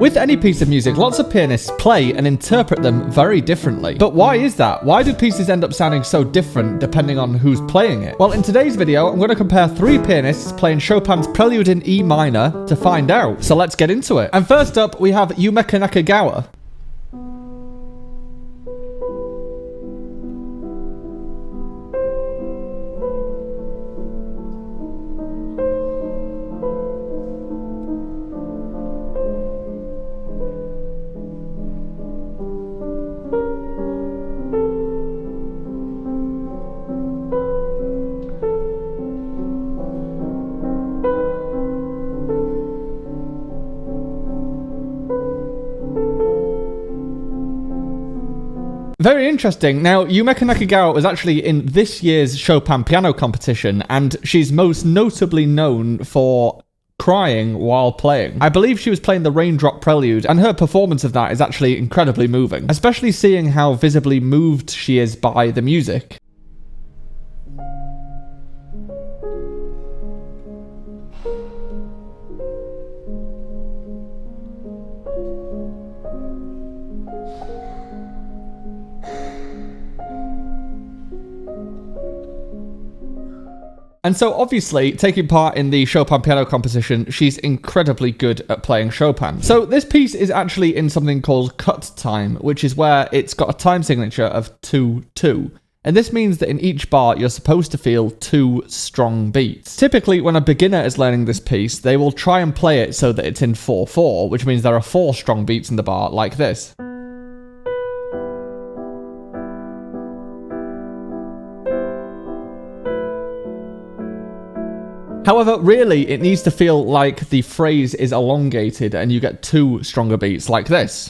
With any piece of music, lots of pianists play and interpret them very differently. But why is that? Why do pieces end up sounding so different depending on who's playing it? Well, in today's video, I'm going to compare 3 pianists playing Chopin's Prelude in E minor to find out. So let's get into it. And first up, we have Nakagawa. Very interesting. Now, Nakagawa was actually in this year's Chopin piano competition, and she's most notably known for crying while playing. I believe she was playing the Raindrop Prelude, and her performance of that is actually incredibly moving, especially seeing how visibly moved she is by the music. And so obviously, taking part in the Chopin piano composition, she's incredibly good at playing Chopin. So this piece is actually in something called cut time, which is where it's got a time signature of 2-2. And this means that in each bar, you're supposed to feel 2 strong beats. Typically, when a beginner is learning this piece, they will try and play it so that it's in 4-4, which means there are 4 strong beats in the bar, like this. However, really, it needs to feel like the phrase is elongated and you get 2 stronger beats like this.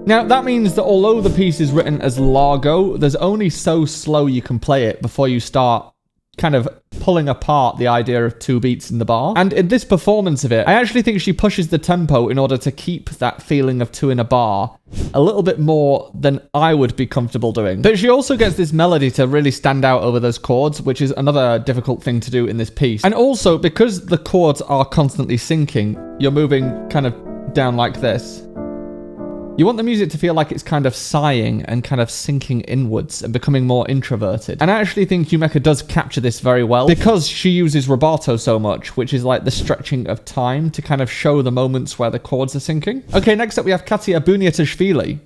Now, that means that although the piece is written as largo, there's only so slow you can play it before you start kind of pulling apart the idea of 2 beats in the bar. And in this performance of it, I actually think she pushes the tempo in order to keep that feeling of 2 in a bar a little bit more than I would be comfortable doing. But she also gets this melody to really stand out over those chords, which is another difficult thing to do in this piece. And also, because the chords are constantly syncing, you're moving kind of down like this. You want the music to feel like it's kind of sighing and kind of sinking inwards and becoming more introverted. And I actually think Yumeka does capture this very well because she uses rubato so much, which is like the stretching of time to kind of show the moments where the chords are syncing. Okay, next up we have Buniatishvili.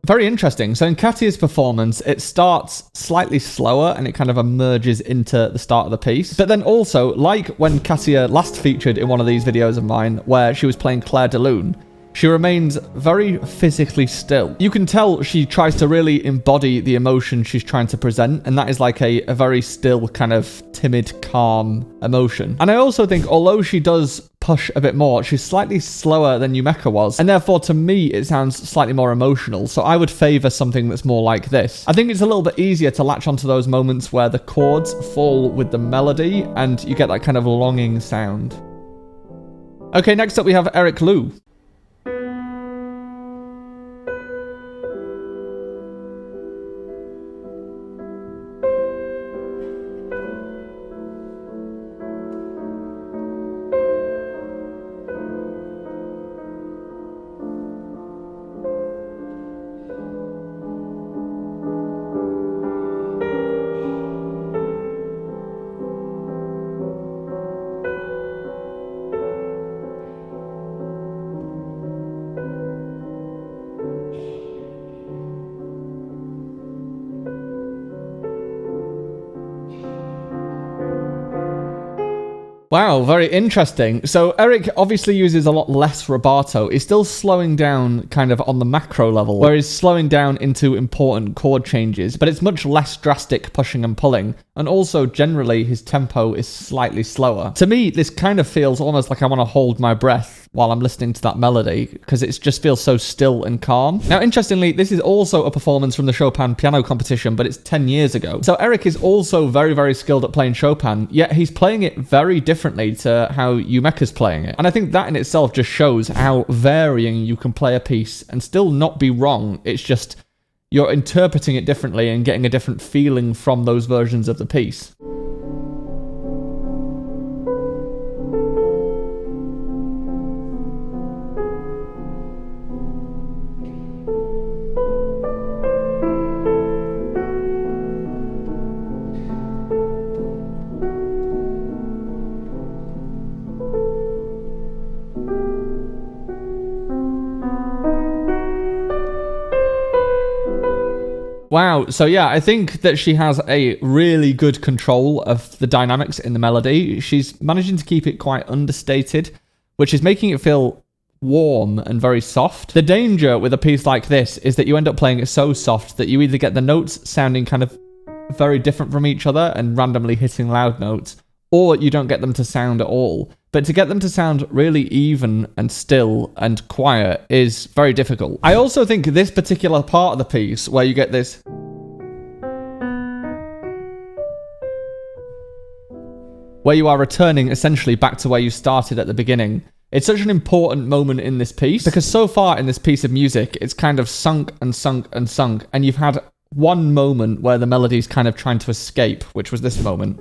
Very interesting. So in Katia's performance, it starts slightly slower and it kind of emerges into the start of the piece. But then also, like when Katia last featured in one of these videos of mine, where she was playing Clair de Lune, she remains very physically still. You can tell she tries to really embody the emotion she's trying to present, and that is like a very still, kind of timid, calm emotion. And I also think, although she does push a bit more, she's slightly slower than Yumeka was, and therefore to me it sounds slightly more emotional, so I would favour something that's more like this. I think it's a little bit easier to latch onto those moments where the chords fall with the melody and you get that kind of longing sound. Okay, next up we have Eric Liu. Wow, very interesting. So Eric obviously uses a lot less rubato. He's still slowing down kind of on the macro level, where he's slowing down into important chord changes, but it's much less drastic pushing and pulling. And also, generally, his tempo is slightly slower. To me, this kind of feels almost like I want to hold my breath while I'm listening to that melody, because it just feels so still and calm. Now, interestingly, this is also a performance from the Chopin piano competition, but it's 10 years ago. So Eric is also very, very skilled at playing Chopin, yet he's playing it very differently to how Yumeka's playing it. And I think that in itself just shows how varying you can play a piece and still not be wrong. It's just you're interpreting it differently and getting a different feeling from those versions of the piece. Wow, so yeah, I think that she has a really good control of the dynamics in the melody. She's managing to keep it quite understated, which is making it feel warm and very soft. The danger with a piece like this is that you end up playing it so soft that you either get the notes sounding kind of very different from each other and randomly hitting loud notes, or you don't get them to sound at all. But to get them to sound really even and still and quiet is very difficult. I also think this particular part of the piece, where you get this, where you are returning essentially back to where you started at the beginning, it's such an important moment in this piece, because so far in this piece of music, it's kind of sunk and sunk and sunk, and you've had one moment where the melody's kind of trying to escape, which was this moment.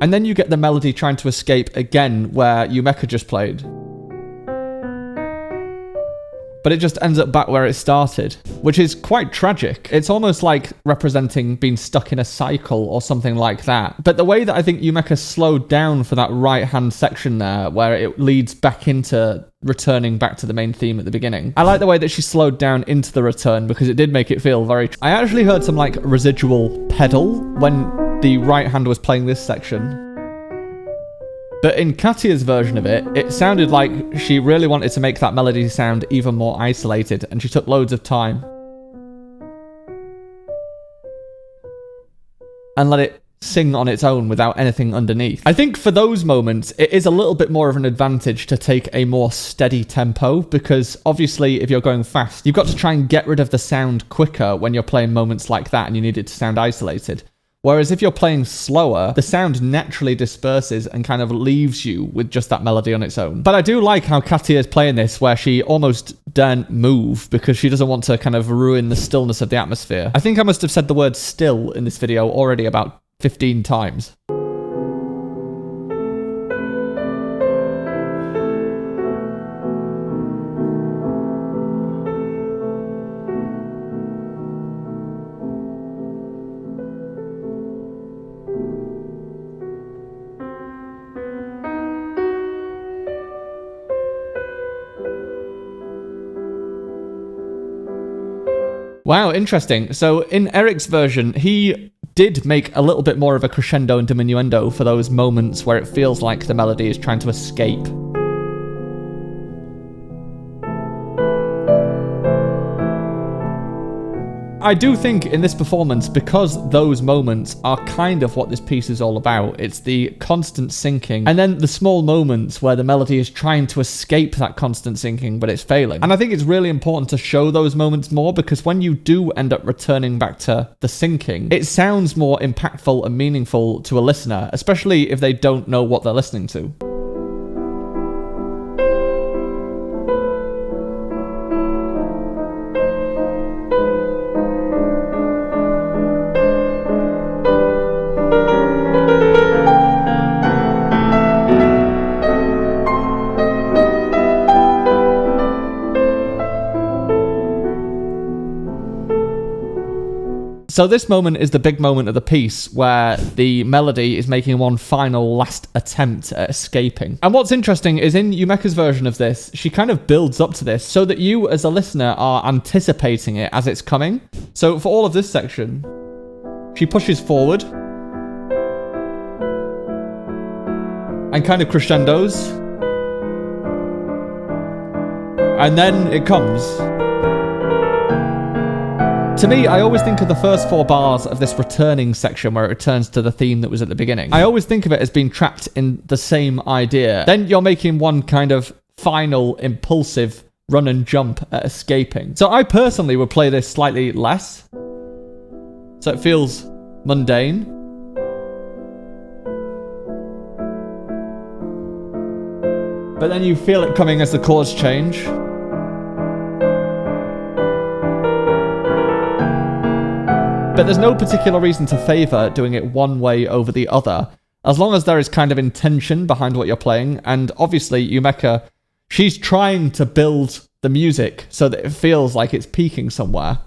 And then you get the melody trying to escape again where Yumeka just played. But it just ends up back where it started, which is quite tragic. It's almost like representing being stuck in a cycle or something like that. But the way that I think Yumeka slowed down for that right-hand section there, where it leads back into returning back to the main theme at the beginning. I like the way that she slowed down into the return, because it did make it feel very... I actually heard some like residual pedal when the right hand was playing this section. But in Katya's version of it, it sounded like she really wanted to make that melody sound even more isolated, and she took loads of time and let it sing on its own without anything underneath. I think for those moments, it is a little bit more of an advantage to take a more steady tempo, because obviously if you're going fast, you've got to try and get rid of the sound quicker when you're playing moments like that and you need it to sound isolated. Whereas if you're playing slower, the sound naturally disperses and kind of leaves you with just that melody on its own. But I do like how Katya is playing this, where she almost daren't move because she doesn't want to kind of ruin the stillness of the atmosphere. I think I must have said the word still in this video already about 15 times. Wow, interesting. So in Eric's version, he did make a little bit more of a crescendo and diminuendo for those moments where it feels like the melody is trying to escape. I do think in this performance, because those moments are kind of what this piece is all about, it's the constant sinking, and then the small moments where the melody is trying to escape that constant sinking, but it's failing. And I think it's really important to show those moments more, because when you do end up returning back to the sinking, it sounds more impactful and meaningful to a listener, especially if they don't know what they're listening to. So this moment is the big moment of the piece, where the melody is making one final last attempt at escaping. And what's interesting is in Yumeka's version of this, she kind of builds up to this so that you as a listener are anticipating it as it's coming. So for all of this section, she pushes forward, and kind of crescendos. And then it comes. To me, I always think of the first 4 bars of this returning section where it returns to the theme that was at the beginning. I always think of it as being trapped in the same idea. Then you're making one kind of final, impulsive run and jump at escaping. So I personally would play this slightly less. So it feels mundane. But then you feel it coming as the chords change. But there's no particular reason to favour doing it one way over the other, as long as there is kind of intention behind what you're playing. And obviously, Yumeka, she's trying to build the music so that it feels like it's peaking somewhere.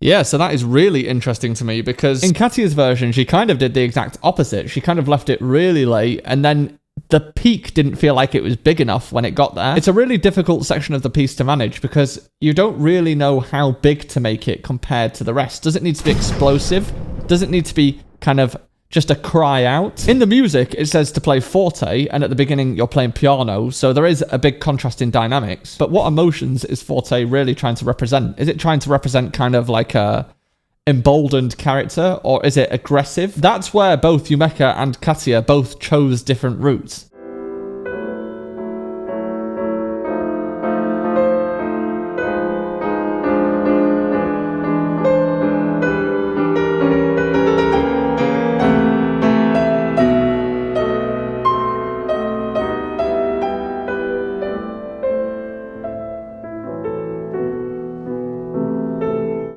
Yeah, so that is really interesting to me because in Katya's version, she kind of did the exact opposite. She kind of left it really late, and then the peak didn't feel like it was big enough when it got there. It's a really difficult section of the piece to manage because you don't really know how big to make it compared to the rest. Does it need to be explosive? Does it need to be kind of just a cry out? In the music, it says to play forte, and at the beginning, you're playing piano, so there is a big contrast in dynamics. But what emotions is forte really trying to represent? Is it trying to represent kind of like a emboldened character, or is it aggressive? That's where both Yumeka and Katya both chose different routes.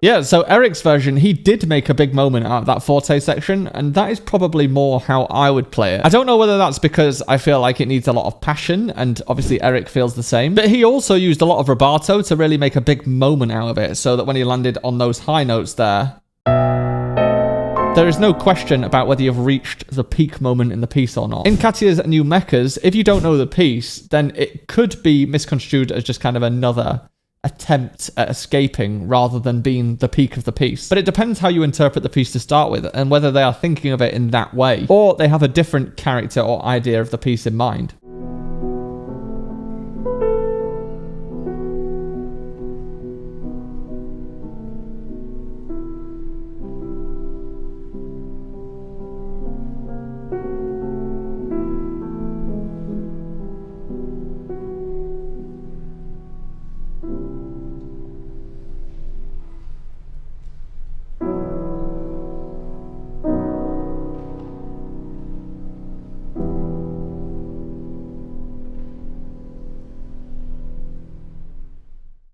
Yeah, so Eric's version, he did make a big moment out of that forte section, and that is probably more how I would play it. I don't know whether that's because I feel like it needs a lot of passion, and obviously Eric feels the same, but he also used a lot of rubato to really make a big moment out of it, so that when he landed on those high notes there, there is no question about whether you've reached the peak moment in the piece or not. In Katya's and Yumeka's, if you don't know the piece, then it could be misconstrued as just kind of another attempt at escaping rather than being the peak of the piece. But it depends how you interpret the piece to start with and whether they are thinking of it in that way or they have a different character or idea of the piece in mind.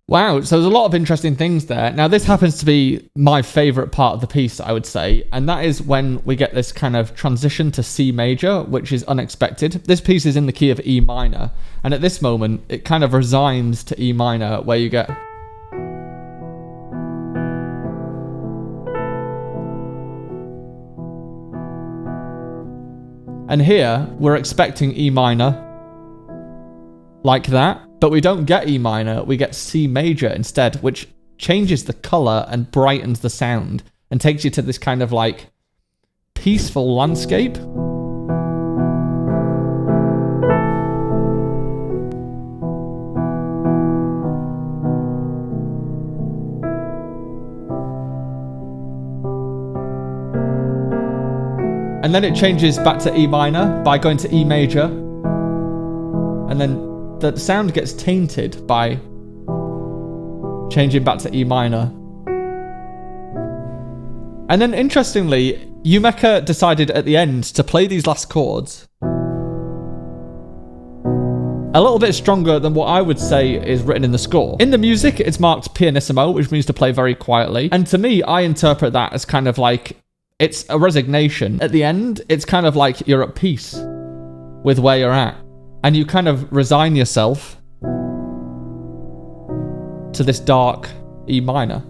Wow, so there's a lot of interesting things there. Now, this happens to be my favourite part of the piece, I would say, and that is when we get this kind of transition to C major, which is unexpected. This piece is in the key of E minor, and at this moment, it kind of resigns to E minor, where you get... And here, we're expecting E minor, like that. But we don't get E minor, we get C major instead, which changes the colour and brightens the sound and takes you to this kind of like peaceful landscape. And then it changes back to E minor by going to E major, and then the sound gets tainted by changing back to E minor. And then interestingly, Yumeka decided at the end to play these last chords a little bit stronger than what I would say is written in the score. In the music, it's marked pianissimo, which means to play very quietly. And to me, I interpret that as kind of like, it's a resignation. At the end, it's kind of like you're at peace with where you're at. And you kind of resign yourself to this dark E minor.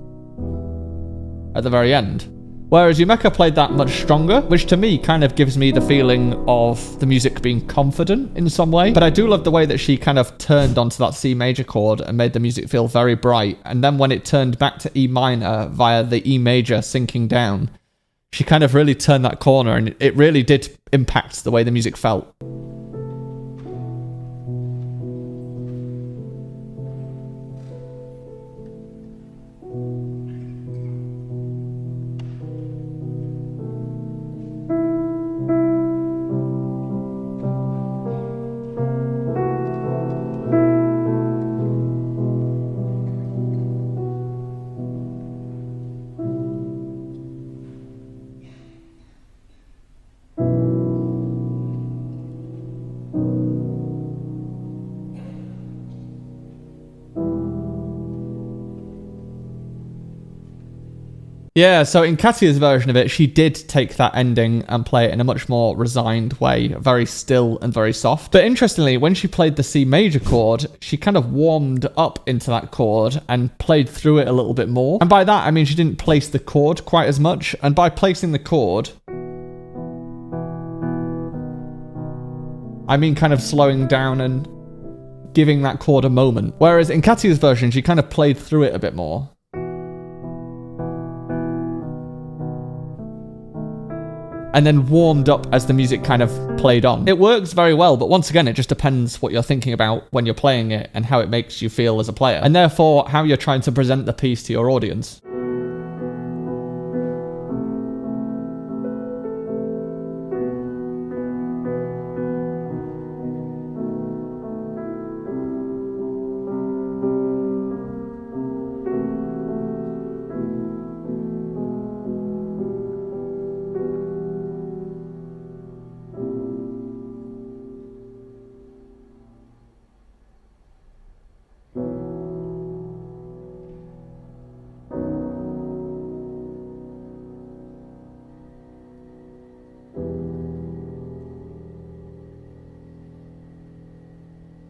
at the very end. Whereas Yumeka played that much stronger, which to me kind of gives me the feeling of the music being confident in some way. But I do love the way that she kind of turned onto that C major chord and made the music feel very bright. And then when it turned back to E minor via the E major sinking down, she kind of really turned that corner, and it really did impact the way the music felt. Yeah, so in Katya's version of it, she did take that ending and play it in a much more resigned way, very still and very soft. But interestingly, when she played the C major chord, she kind of warmed up into that chord and played through it a little bit more. And by that, I mean she didn't place the chord quite as much. And by placing the chord, I mean kind of slowing down and giving that chord a moment. Whereas in Katya's version, she kind of played through it a bit more. And then warmed up as the music kind of played on. It works very well, but once again, it just depends what you're thinking about when you're playing it and how it makes you feel as a player, and therefore how you're trying to present the piece to your audience.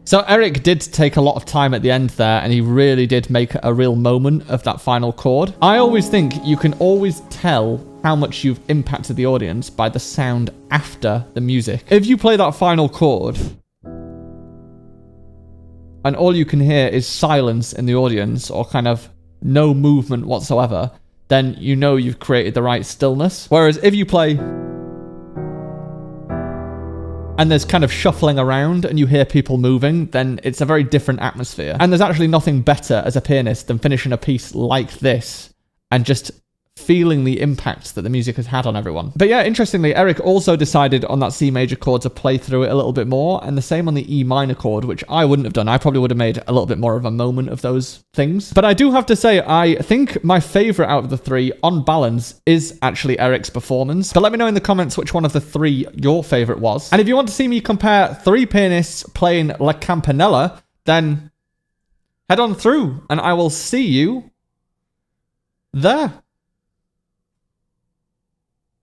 So Eric did take a lot of time at the end there, and he really did make a real moment of that final chord. I always think you can always tell how much you've impacted the audience by the sound after the music. If you play that final chord and all you can hear is silence in the audience or kind of no movement whatsoever, then you know you've created the right stillness. Whereas if you play and there's kind of shuffling around and you hear people moving, then it's a very different atmosphere. And there's actually nothing better as a pianist than finishing a piece like this and just feeling the impact that the music has had on everyone. But yeah, interestingly, Eric also decided on that C major chord to play through it a little bit more, and the same on the E minor chord, which I wouldn't have done. I probably would have made a little bit more of a moment of those things. But I do have to say, I think my favorite out of the three, on balance, is actually Eric's performance. But let me know in the comments which one of the three your favorite was. And if you want to see me compare three pianists playing La Campanella, then head on through and I will see you there.